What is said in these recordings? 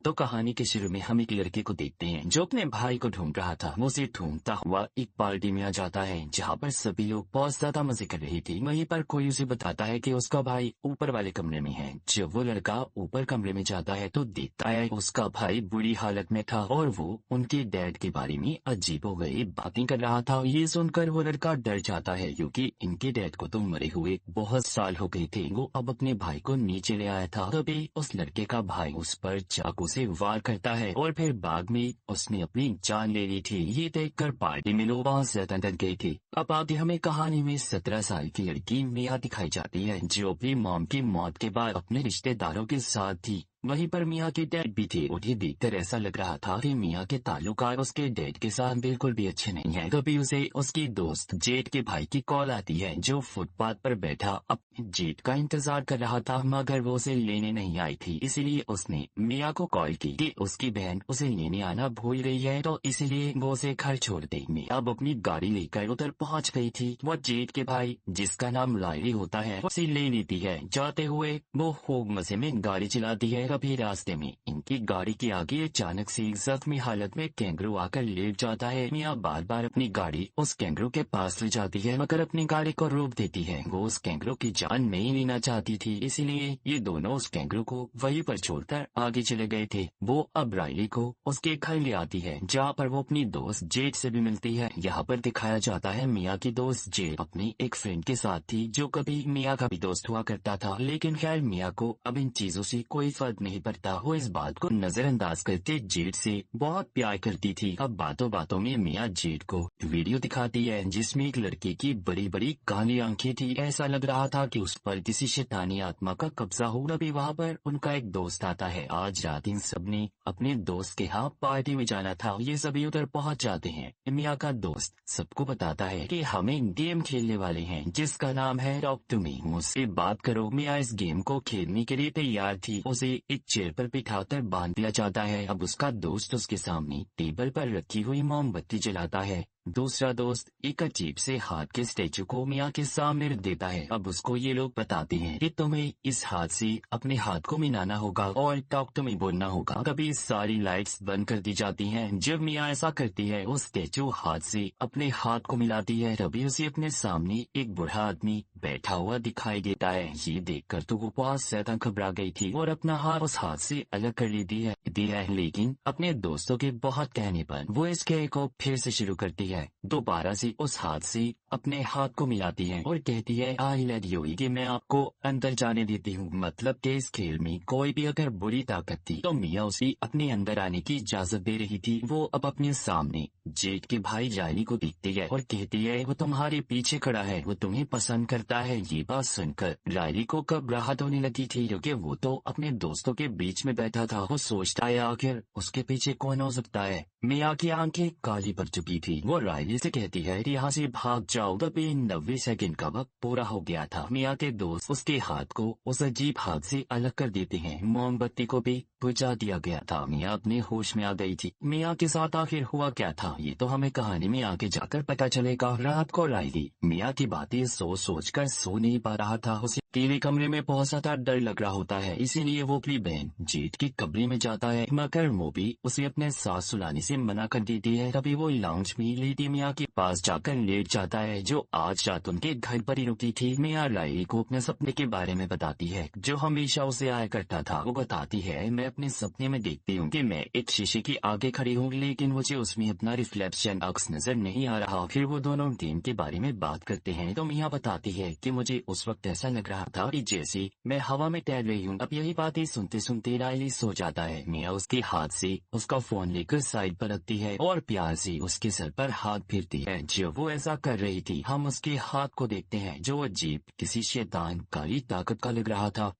तो कहानी के शुरू में हम एक लड़के को देखते हैं जो अपने भाई को ढूंढ रहा था। वो उसे ढूंढता हुआ एक पार्टी में आ जाता है जहाँ पर सभी लोग बहुत ज्यादा मजे कर रहे थे। वहीं पर कोई उसे बताता है कि उसका भाई ऊपर वाले कमरे में है। जब वो लड़का ऊपर कमरे में जाता है तो देखता है उसका भाई बुरी हालत में था और वो उनके डैड के बारे में अजीबोगरीब बातें कर रहा था। ये सुनकर वो लड़का डर जाता है क्योंकि इनके डैड को तो मरे हुए बहुत साल हो गए थे। वो अब अपने भाई को नीचे ले आया था। तभी उस लड़के का भाई उस पर चाकू से वार करता है और फिर बाद में उसने अपनी जान ले ली थी। ये देखकर पार्टी में लोग बहुत ज्यादा डर गए थे। अब आगे हमें कहानी में 17 साल की लड़की मिया दिखाई जाती है जो अपनी मॉम की मौत के बाद अपने रिश्तेदारों के साथ थी। वहीं पर मिया के डैड भी थे। उन्हें देखकर ऐसा लग रहा था कि मिया के ताल्लुकात उसके डैड के साथ बिल्कुल भी अच्छे नहीं है। तभी उसे उसकी दोस्त जेठ के भाई की कॉल आती है जो फुटपाथ पर बैठा अपने जेठ का इंतजार कर रहा था, मगर वो उसे लेने नहीं आई थी। इसीलिए उसने मिया को कॉल की कि उसकी बहन उसे लेने आना भूल गई है, तो इसीलिए वो उसे घर छोड़ दे। मिया अब अपनी गाड़ी लेकर उधर पहुंच गई थी। वो जेठ के भाई जिसका नाम लायरी होता है उसे ले लेती है। जाते हुए वो खूब मजे में गाड़ी चलाती है। कभी रास्ते में इनकी गाड़ी के आगे अचानक से एक जख्मी हालत में कैंगरू आकर लेट जाता है। मिया बार बार अपनी गाड़ी उस कैंगरू के पास ले जाती है मगर अपनी गाड़ी को रोक देती है। वो उस कैंगरू की जान नहीं लेना चाहती थी, इसीलिए ये दोनों उस कैंगरू को वहीं पर छोड़कर आगे चले गए थे। वो अब राइली को उसके घर ले आती है जहाँ पर वो अपनी दोस्त जेठ से भी मिलती है। यहाँ पर दिखाया जाता है मिया की दोस्त जेठ अपनी एक फ्रेंड के साथ थी जो कभी मिया का भी दोस्त हुआ करता था। लेकिन खैर मिया को अब इन चीजों से कोई फर्क नहीं पड़ता। वो इस बात को नजरअंदाज करते जेठ से बहुत प्यार करती थी। अब बातों बातों में मिया जेठ को वीडियो दिखाती है जिसमें एक लड़के की बड़ी बड़ी काली आंखें थी। ऐसा लग रहा था कि उस पर किसी शैतानी आत्मा का कब्जा हो। तभी वहाँ पर उनका एक दोस्त आता है। आज रात इन सबने अपने दोस्त के यहाँ पार्टी में जाना था। ये सभी उधर पहुँच जाते हैं। मिया का दोस्त सबको बताता है कि हमें गेम खेलने वाले हैं जिसका नाम है टॉक टू मी, मुझसे बात करो। मिया इस गेम को खेलने के लिए तैयार थी। उसे एक चेयर पर बिठाकर बांध दिया जाता है। अब उसका दोस्त उसके सामने टेबल पर रखी हुई मोमबत्ती जलाता है। दूसरा दोस्त एक अजीब से हाथ के स्टेचू को मिया के सामने रख देता है। अब उसको ये लोग बताते हैं कि तुम्हें इस हाथ से अपने हाथ को मिलाना होगा और टॉक टू मी बोलना होगा। कभी सारी लाइट्स बंद कर दी जाती हैं। जब मिया ऐसा करती है उस स्टेचू हाथ से अपने हाथ को मिलाती है। तभी उसे अपने सामने एक बूढ़ा आदमी बैठा हुआ दिखाई देता है। ये देखकर तो वो बहुत ज्यादा घबरा गई थी और अपना हाथ उस हाथ से अलग कर लेती है। लेकिन अपने दोस्तों के बहुत कहने पर वो इस खेल को फिर से शुरू करती है। दोबारा से उस हाथ से अपने हाथ को मिलाती है और कहती है आई लव यू, कि मैं आपको अंदर जाने देती हूँ। मतलब कि इस खेल में कोई भी अगर बुरी ताकत थी तो मिया उसे अपने अंदर आने की इजाजत दे रही थी। वो अब अपने सामने जेठ के भाई रायली को देखती है और कहती है वो तुम्हारे पीछे खड़ा है, वो तुम्हें पसंद करता है। ये बात सुनकर रायली को घबराहट होने लगी थी क्योंकि वो तो अपने दोस्तों के बीच में बैठा था। वो सोचता है आखिर उसके पीछे कौन हो सकता है। मिया की आंखें काली पड़ चुकी थी। वो रायली से कहती है कि यहाँ से भाग जाओ। तभी 90 सेकंड का वक्त पूरा हो गया था। मिया के दोस्त उसके हाथ को उस अजीब हाथ से अलग कर देते हैं। मोमबत्ती को भी बुझा दिया गया था। मिया अपने होश में आ गई थी। मिया के साथ आखिर हुआ क्या था ये तो हमें कहानी में आगे जाकर पता चलेगा। रात को रायली मिया की बातें सोच कर सो नहीं पा रहा था। उसे अकेले कमरे में बहुत ज्यादा डर लग रहा होता है, इसीलिए वो अपनी बहन जेठ की कमरे में जाता है मगर वो भी उसे अपने साथ सुलाने से मना कर देती है। तभी वो लाउंज में लेडी मिया के पास जाकर लेट जाता है जो आज रात उनके घर पर ही रुकी थी। मिया रायली को अपने सपने के बारे में बताती है जो हमेशा उसे आया करता था। वो बताती है मैं अपने सपने में देखती हूँ कि मैं एक शीशे के आगे खड़ी हूँ लेकिन मुझे उसमें अपना रिफ्लेक्शन अक्स नजर नहीं आ रहा। फिर वो दोनों गेम के बारे में बात करते हैं तो मिया बताती है कि मुझे उस वक्त ऐसा लग रहा था कि जैसे मैं हवा में तैर रही हूँ। अब यही बातें सुनते सुनते रायली सो जाता है। मिया उसके हाथ से उसका फोन लेकर साइड पर रखती है और प्यार से उसके सर पर हाथ फेरती है। जब वो ऐसा कर रही थी हम उसके हाथ को देखते हैं जो अजीब किसी शैतान काली ताकत का लग रहा था।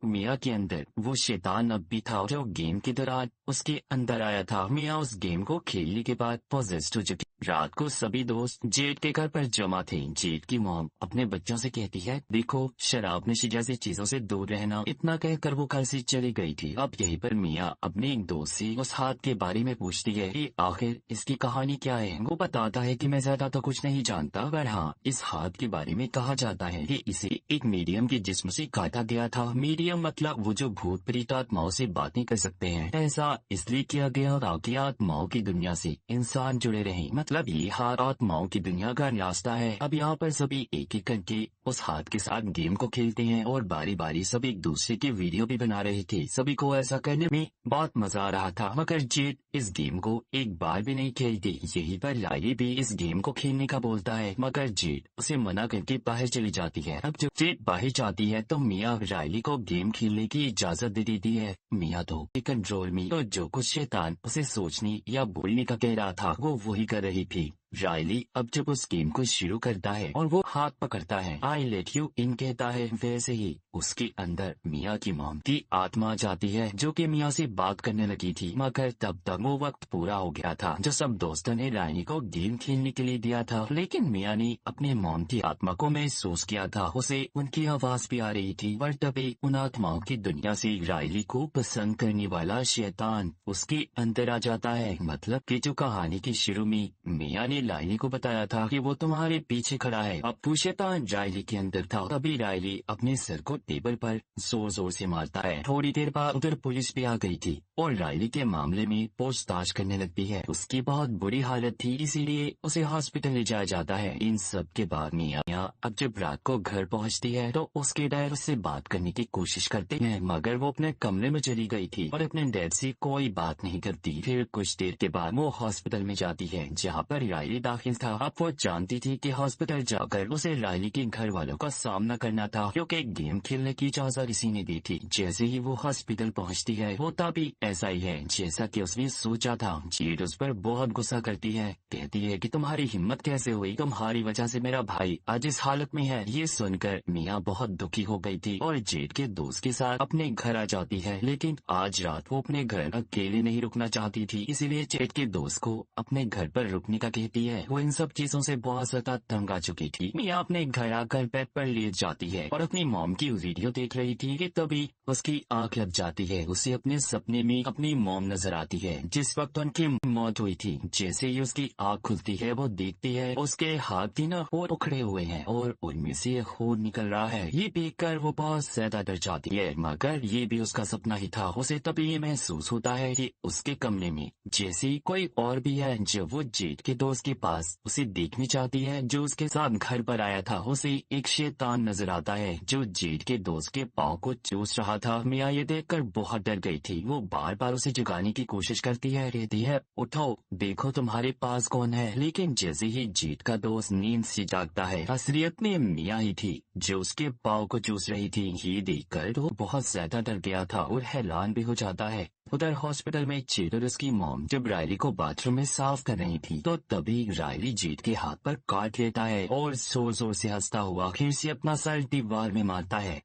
मिया के अंदर वो शैतान अब भी था जो गेम के दौरान उसके अंदर आया था। मिया उस गेम को खेलने के बाद पॉजेस्ड हो चुकी रात को सभी दोस्त जेड के घर पर जमा थे। जेड की मॉम अपने बच्चों से कहती है, देखो शराब नशे जैसी चीजों से दूर रहना। इतना कहकर वो घर से चली गई थी। अब यहीं पर मियाँ अपने एक दोस्त से उस हाथ के बारे में पूछती है कि आखिर इसकी कहानी क्या है। वो बताता है कि मैं ज्यादा तो कुछ नहीं जानता, पर हाँ इस हाथ के बारे में कहा जाता है कि इसे एक मीडियम के जिस्म से काटा गया था। मीडियम मतलब वो जो भूत प्रेत आत्माओं से बातें कर सकते हैं। ऐसा इसलिए किया गया ताकि आत्माओं की दुनिया से इंसान जुड़े रहें। मतलब ये हाथ आत्माओं की दुनिया का रास्ता है। अब यहाँ पर सभी एक एक करके उस हाथ के साथ गेम को खेलते हैं और बारी बारी सब एक दूसरे की वीडियो भी बना रहे थे। सभी को ऐसा करने में बहुत मजा आ रहा था, मगर जेड इस गेम को एक बार भी नहीं खेलती। यहीं पर रायली भी इस गेम को खेलने का बोलता है, मगर जेड उसे मना करके बाहर चली जाती है। अब जब जेड बाहर जाती है तो मियाँ रायली को गेम खेलने की इजाजत दे देती है। मियाँ तो कंट्रोल में, तो जो कुछ शैतान उसे सोचने या बोलने का कह रहा था वो वही कर रही थी। रायली अब जब उस गेम को शुरू करता है और वो हाथ पकड़ता है, आई लेट यू इन कहता है, वैसे ही उसके अंदर मियाँ की मॉम की आत्मा जाती है जो कि मियाँ से बात करने लगी थी। मगर तब तक वो वक्त पूरा हो गया था जो सब दोस्तों ने रायली को गेम खेलने के लिए दिया था। लेकिन मियाँ ने अपने मॉम की आत्मा को महसूस किया था, उसे उनकी आवाज भी आ रही थी। पर तभी उन आत्माओं की दुनिया से रायली को पसंद करने वाला शैतान उसके अंदर आ जाता है। मतलब कि जो कहानी के शुरू में मियाँ ने रायली को बताया था कि वो तुम्हारे पीछे खड़ा है, अब वो शैतान रायली के अंदर था। तभी रायली अपने सर को टेबल पर जोर जोर से मारता है। थोड़ी देर बाद उधर पुलिस भी आ गई थी और रायली के मामले में पूछताछ करने लगती है। उसकी बहुत बुरी हालत थी, इसीलिए उसे हॉस्पिटल ले जाया जाता है। इन सब के बाद मियाँ अब जब रात को घर पहुँचती है तो उसके डैड उससे बात करने की कोशिश करते हैं, मगर वो अपने कमरे में चली गई थी और अपने डैड से कोई बात नहीं करती। फिर कुछ देर के बाद वो हॉस्पिटल में जाती है जहाँ पर रायली दाखिल था। अब वो जानती थी कि हॉस्पिटल जाकर उसे रायली के घर वालों का सामना करना था, क्योंकि गेम खेलने की इजाजत इसी ने दी थी। जैसे ही वो हॉस्पिटल पहुँचती है होता भी ऐसा ही है जैसा कि उसने सोचा था। जेड उस पर बहुत गुस्सा करती है, कहती है कि तुम्हारी हिम्मत कैसे हुई, तुम्हारी वजह से मेरा भाई आज इस हालत में है। ये सुनकर मियाँ बहुत दुखी हो गई थी और जेड के दोस्त के साथ अपने घर आ जाती है। लेकिन आज रात वो अपने घर अकेले नहीं रुकना चाहती थी, इसीलिए जेड के दोस्त को अपने घर पर रुकने का कहती है। वो इन सब चीजों से बहुत ज्यादा तंग आ चुकी थी। मियाँ अपने घर आकर बेड पर लेट जाती है और अपनी मॉम की वीडियो देख रही थी कि तभी उसकी आंख लग जाती है। उसे अपने सपने में अपनी मॉम नजर आती है जिस वक्त उनकी मौत हुई थी। जैसे ही उसकी आंख खुलती है वो देखती है उसके हाथ तीनों और उखड़े हुए हैं और उनमें से खून निकल रहा है। ये देखकर वो बहुत ज्यादा डर जाती है, मगर ये भी उसका सपना ही था। उसे तभी ये महसूस होता है कि उसके कमरे में जैसे कोई और भी है। जब वो जेड के दोस्त के पास उसे देखनी चाहती है जो उसके साथ घर पर आया था, उसे एक शैतान नजर आता है जो जेड के दोस्त के पाँव को चूस रहा था। मियाँ ये देखकर बहुत डर गई थी। वो बार बार उसे जगाने की कोशिश करती है, कहती है उठो देखो तुम्हारे पास कौन है। लेकिन जैसे ही जेड का दोस्त नींद से जागता है, असलियत में मियाँ ही थी जो उसके पाँव को चूस रही थी। ये देखकर वो बहुत ज्यादा डर गया था और हैरान भी हो जाता है। उधर हॉस्पिटल में जेड और उसकी मॉम जब रायली को बाथरूम में साफ कर रही थी तो तभी रायली जेड के हाथ पर काट लेता है और जोर जोर से हंसता हुआ फिर से अपना सर दीवार में मारता है।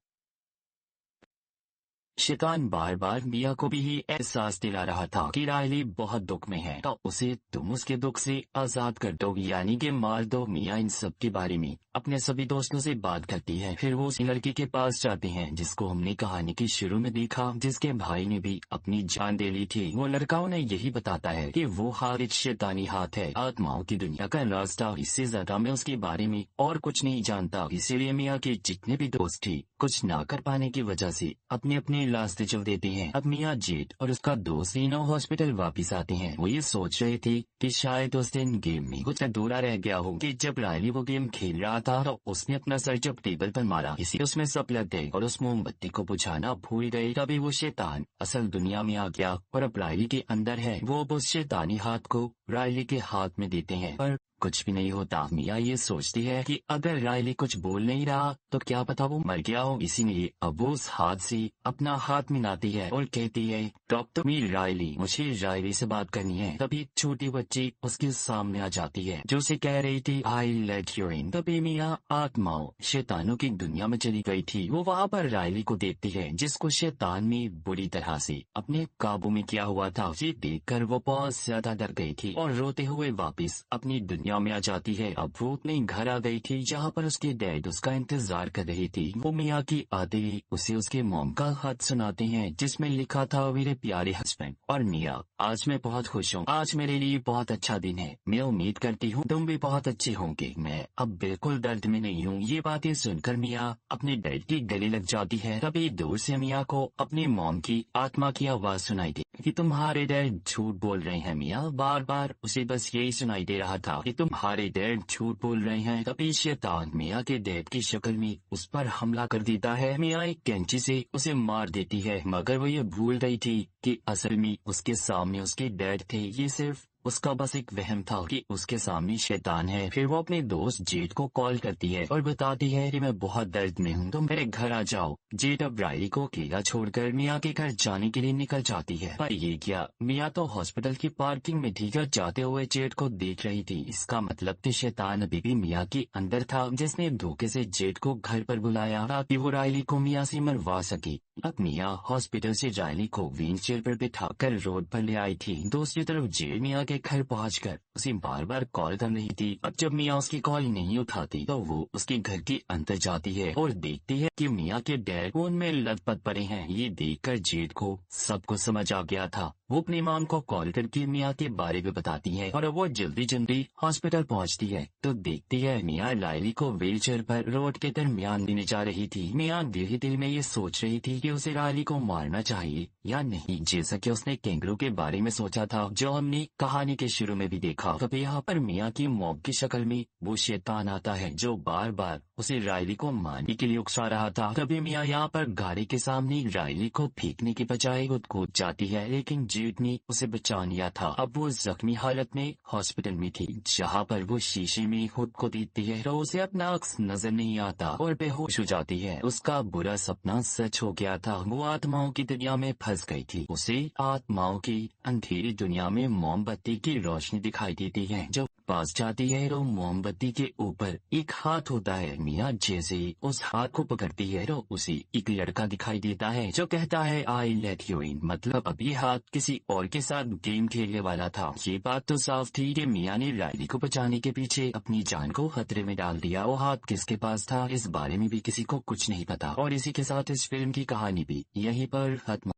शैतान बार बार मिया को भी ही एहसास दिला रहा था कि रायली बहुत दुख में है, तो उसे तुम उसके दुख से आजाद कर दो, यानी कि मार दो। मिया इन सब के बारे में अपने सभी दोस्तों से बात करती है। फिर वो उस लड़की के पास जाते हैं जिसको हमने कहानी के शुरू में देखा, जिसके भाई ने भी अपनी जान दे ली थी। वो लड़का उन्हें यही बताता है कि वो हाथ एक शैतानी हाथ है, आत्माओं की दुनिया का रास्ता। इससे ज्यादा मैं उसके बारे में और कुछ नहीं जानता। इसीलिए मिया के जितने भी दोस्त थे कुछ ना कर पाने की वजह से अपने अपने रास्ते चल देते हैं। अब मियाँ जेड और उसका दोस्त तीनों हॉस्पिटल वापस आते हैं। वो ये सोच रहे थे कि शायद उस दिन गेम में कुछ अधूरा रह गया हो कि जब रायली वो गेम खेल रहा था तो उसने अपना सर जब टेबल पर मारा, इसी उसमें सब लग गए और उस मोमबत्ती को बुझाना भूल गए। तभी वो शैतान असल दुनिया में आ गया और अब रायली के अंदर है। वो उस शैतानी हाथ को रायली के हाथ में देते हैं पर कुछ भी नहीं होता। मिया ये सोचती है कि अगर रायली कुछ बोल नहीं रहा तो क्या पता वो मर गया हो, इसीलिए अब वो उस हाथ से अपना हाथ मिलाती है और कहती है डॉक्टर मी रायली, मुझे रायली से बात करनी है। तभी छोटी बच्ची उसके सामने आ जाती है जो उसे कह रही थी आई लेट यू इन। तभी मिया आत्माओं शैतानों की दुनिया में चली गई थी। वो वहाँ पर रायली को देखती है जिसको शैतान ने बुरी तरह से अपने काबू में किया हुआ था। उसे देखकर वो बहुत ज्यादा डर गई थी। और रोते हुए वापस अपनी दुनिया में आ जाती है। अब वो अपने घर आ गई थी जहाँ पर उसके डैड उसका इंतजार कर रही थी। वो मिया की आते ही उसे उसके मॉम का खत सुनाते हैं जिसमें लिखा था, मेरे प्यारे हस्बैंड और मिया, आज मैं बहुत खुश हूँ। आज मेरे लिए बहुत अच्छा दिन है। मैं उम्मीद करती हूँ तुम भी बहुत अच्छे होंगे। मैं अब बिल्कुल दर्द में नहीं हूँ। ये बातें सुनकर मिया अपने डैड की गले लग जाती है। तभी दूर से मिया को अपनी मॉम की आत्मा की आवाज सुनाई दी कि तुम्हारे डैड झूठ बोल रहे हैं। मिया बार बार उसे बस यही सुनाई दे रहा था कि तुम्हारे डैड झूठ बोल रहे हैं। तभी शैतान मिया के डैड की शक्ल में उस पर हमला कर देता है। मिया एक कैंची से उसे मार देती है, मगर वो ये भूल गई थी कि असल में उसके सामने उसके डैड थे। ये सिर्फ उसका बस एक वहम था कि उसके सामने शैतान है। फिर वो अपने दोस्त जेड को कॉल करती है और बताती है कि मैं बहुत दर्द में हूँ, तुम मेरे घर आ जाओ। जेड अब रायली को अकेला छोड़कर मिया के घर जाने के लिए निकल जाती है। पर ये क्या, मिया तो हॉस्पिटल की पार्किंग में थी, घर जाते हुए जेड को देख रही थी। इसका मतलब कि शैतान अभी भी मिया के अंदर था, जिसने धोखे से जेड को घर पर बुलाया ताकि वो रायली को मिया से मरवा सके। अब मिया हॉस्पिटल से रायली को व्हील चेयर पर बिठाकर रोड पर ले आई थी। दूसरी तरफ जेड मिया के घर पहुंचकर उसे बार बार कॉल कर रही थी। अब जब मिया उसकी कॉल नहीं उठाती तो वो उसके घर के अंदर जाती है और देखती है कि मिया के डैड फोन में लथपथ पड़े हैं। ये देखकर जेड को सब कुछ समझ आ गया था। वो अपनी मॉम को कॉल करके मिया के बारे में बताती है और वो जल्दी जल्दी हॉस्पिटल पहुंचती है तो देखती है मिया रायली को व्हीलचेयर पर रोड के दरमियान लेने जा रही थी। मिया दिल ही दिल में ये सोच रही थी कि उसे रायली को मारना चाहिए या नहीं, जैसा कि उसने कैंगरू के बारे में सोचा था जो हमने कहानी के शुरू में भी देखा। तब यहाँ पर मिया की मॉम की शक्ल में वो शैतान आता है जो बार बार उसे रायली को मारने के लिए उकसा रहा था। तभी मिया यहाँ पर गाड़ी के सामने रायली को फेंकने के बजाय खुद कूद जाती है, लेकिन जेड ने उसे बचा लिया था। अब वो जख्मी हालत में हॉस्पिटल में थी, जहाँ पर वो शीशे में खुद को देखती है तो उसे अपना अक्स नजर नहीं आता और बेहोश हो जाती है। उसका बुरा सपना सच हो गया था। वो आत्माओं की दुनिया में फंस गई थी। उसे आत्माओं की अंधेरी दुनिया में मोमबत्ती की रोशनी दिखाई देती है। जब पास जाती है तो मोमबत्ती के ऊपर एक हाथ होता है। मिया जैसे ही उस हाथ को पकड़ती है तो उसे एक लड़का दिखाई देता है जो कहता है, आई लेट यू इन। मतलब अब ये हाथ किसी और के साथ गेम खेलने वाला था। ये बात तो साफ थी कि मिया ने रायली को बचाने के पीछे अपनी जान को खतरे में डाल दिया। वो हाथ किसके पास था इस बारे में भी किसी को कुछ नहीं पता। और इसी के साथ इस फिल्म की कहानी भी यहीं पर खत्म।